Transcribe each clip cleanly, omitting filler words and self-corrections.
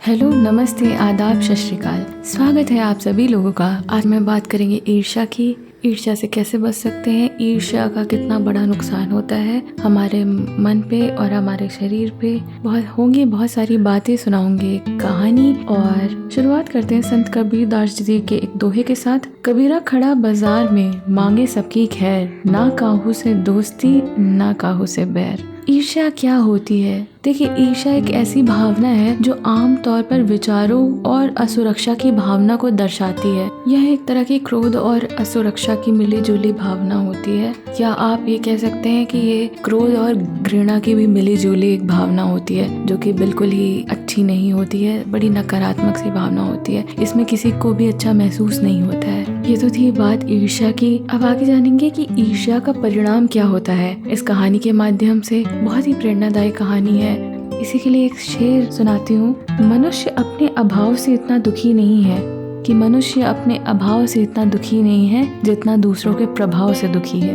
Hello, नमस्ते, आदाब, सत श्री अकाल। स्वागत है आप सभी लोगों का। आज मैं बात करेंगे ईर्ष्या की। ईर्ष्या से कैसे बच सकते हैं, ईर्ष्या का कितना बड़ा नुकसान होता है हमारे मन पे और हमारे शरीर पे। बहुत सारी बातें सुनाऊंगी, एक कहानी। और शुरुआत करते हैं संत कबीरदास जी के एक दोहे के साथ। कबीरा खड़ा बाजार में, मांगे सबकी खैर, ना काहू से दोस्ती ना काहू से बैर। ईर्ष्या क्या होती है? देखिए, ईर्ष्या एक ऐसी भावना है जो आम तौर पर विचारों और असुरक्षा की भावना को दर्शाती है। यह एक तरह की क्रोध और असुरक्षा की मिली जुली भावना होती है, या आप ये कह सकते हैं कि ये क्रोध और घृणा की भी मिली जुली एक भावना होती है, जो कि बिल्कुल ही अच्छी नहीं होती है। बड़ी नकारात्मक सी भावना होती है। इसमें किसी को भी अच्छा महसूस नहीं होता है। ये तो थी बात ईर्ष्या की। अब आगे जानेंगे कि ईर्ष्या का परिणाम क्या होता है इस कहानी के माध्यम से। बहुत ही प्रेरणादायी कहानी है। इसी के लिए एक शेर सुनाती हूँ। मनुष्य अपने अभाव से इतना दुखी नहीं है कि मनुष्य अपने अभाव से इतना दुखी नहीं है जितना दूसरों के प्रभाव से दुखी है।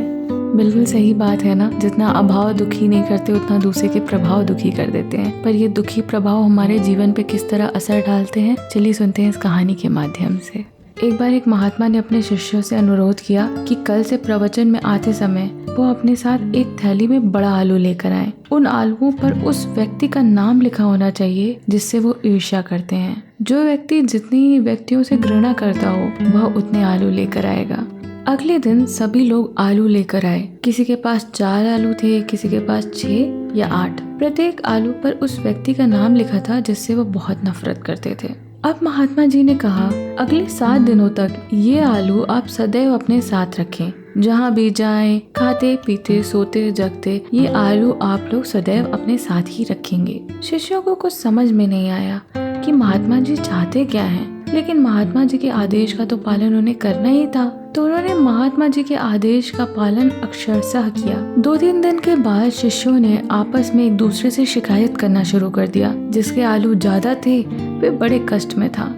बिल्कुल सही बात है ना। जितना अभाव दुखी नहीं करते उतना दूसरे के प्रभाव दुखी कर देते हैं। पर ये दुखी प्रभाव हमारे जीवन पे किस तरह असर डालते हैं, चलिए सुनते हैं इस कहानी के माध्यम से। एक बार एक महात्मा ने अपने शिष्यों से अनुरोध किया कि कल से प्रवचन में आते समय वो अपने साथ एक थैली में बड़ा आलू लेकर आए। उन आलुओं पर उस व्यक्ति का नाम लिखा होना चाहिए जिससे वो ईर्ष्या करते हैं। जो व्यक्ति जितनी व्यक्तियों से घृणा करता हो वह उतने आलू लेकर आएगा। अगले दिन सभी लोग आलू लेकर आए। किसी के पास 4 आलू थे, किसी के पास 6 या 8। प्रत्येक आलू पर उस व्यक्ति का नाम लिखा था जिससे वो बहुत नफरत करते थे। अब महात्मा जी ने कहा, अगले 7 दिनों तक ये आलू आप सदैव अपने साथ रखें। जहाँ भी जाएं, खाते पीते सोते जगते ये आलू आप लोग सदैव अपने साथ ही रखेंगे। शिष्यों को कुछ समझ में नहीं आया कि महात्मा जी चाहते क्या हैं, लेकिन महात्मा जी के आदेश का तो पालन उन्हें करना ही था। तो उन्होंने महात्मा जी के आदेश का पालन अक्षरशः किया। 2-3 दिन के बाद शिष्यों ने आपस में एक दूसरे से शिकायत करना शुरू कर दिया। जिसके आलू ज्यादा थे वे बड़े कष्ट में था।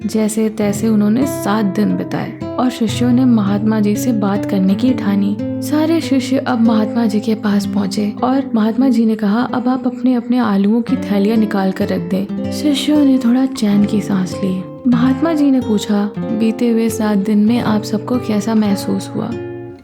जैसे तैसे उन्होंने 7 दिन बिताए और शिष्यों ने महात्मा जी से बात करने की ठानी। सारे शिष्य अब महात्मा जी के पास पहुँचे और महात्मा जी ने कहा, अब आप अपने अपने आलूओं की थैलियाँ निकाल कर रख दें। शिष्यों ने थोड़ा चैन की सांस ली। महात्मा जी ने पूछा, बीते हुए 7 दिन में आप सबको कैसा महसूस हुआ?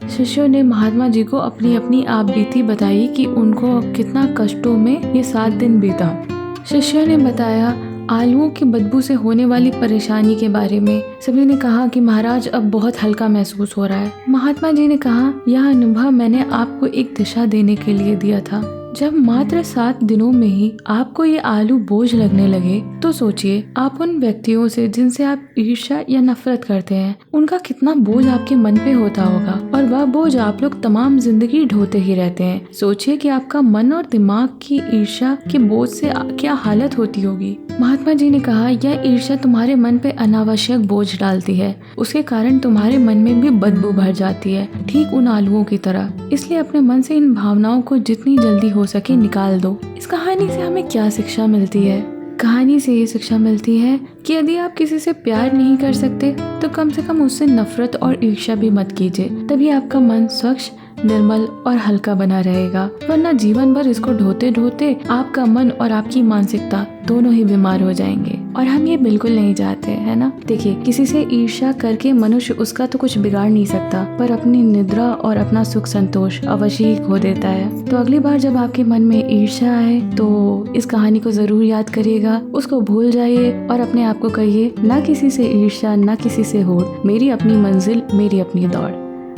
शिष्यों ने महात्मा जी को अपनी अपनी आप बीती बताई कि उनको कितना कष्टों में ये 7 दिन बीता। शिष्यों ने बताया आलूओं की बदबू से होने वाली परेशानी के बारे में। सभी ने कहा कि महाराज अब बहुत हल्का महसूस हो रहा है। महात्मा जी ने कहा, यह अनुभव मैंने आपको एक दिशा देने के लिए दिया था। जब मात्र 7 दिनों में ही आपको ये आलू बोझ लगने लगे तो सोचिए आप उन व्यक्तियों से जिनसे आप ईर्ष्या या नफरत करते हैं, उनका कितना बोझ आपके मन पे होता होगा और वह बोझ आप लोग तमाम जिंदगी ढोते ही रहते हैं। सोचिए कि आपका मन और दिमाग की ईर्ष्या के बोझ से क्या हालत होती होगी। महात्मा जी ने कहा, यह ईर्ष्या तुम्हारे मन पे अनावश्यक बोझ डालती है। उसके कारण तुम्हारे मन में भी बदबू भर जाती है, ठीक उन आलुओं की तरह। इसलिए अपने मन से इन भावनाओं को जितनी जल्दी हो सके निकाल दो। इस कहानी से हमें क्या शिक्षा मिलती है? कहानी से ये शिक्षा मिलती है कि यदि आप किसी से प्यार नहीं कर सकते तो कम से कम उससे नफरत और ईर्ष्या भी मत कीजिए। तभी आपका मन स्वच्छ, निर्मल और हल्का बना रहेगा। वरना जीवन भर इसको ढोते ढोते आपका मन और आपकी मानसिकता दोनों ही बीमार हो जाएंगे, और हम ये बिल्कुल नहीं चाहते, है ना। देखिए, किसी से ईर्ष्या करके मनुष्य उसका तो कुछ बिगाड़ नहीं सकता, पर अपनी निद्रा और अपना सुख संतोष अवश्य ही खो देता है। तो अगली बार जब आपके मन में ईर्ष्या आए तो इस कहानी को जरूर याद करिएगा, उसको भूल जाइए और अपने आप को कहिए, ना किसी से ईर्ष्या, ना किसी से होड़, मेरी अपनी मंजिल, मेरी अपनी दौड़।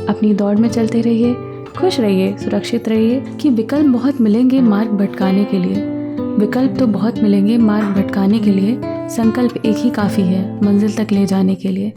अपनी दौड़ में चलते रहिए, खुश रहिए, सुरक्षित रहिए। कि विकल्प बहुत मिलेंगे मार्ग भटकाने के लिए, विकल्प तो बहुत मिलेंगे मार्ग भटकाने के लिए, संकल्प एक ही काफी है मंजिल तक ले जाने के लिए।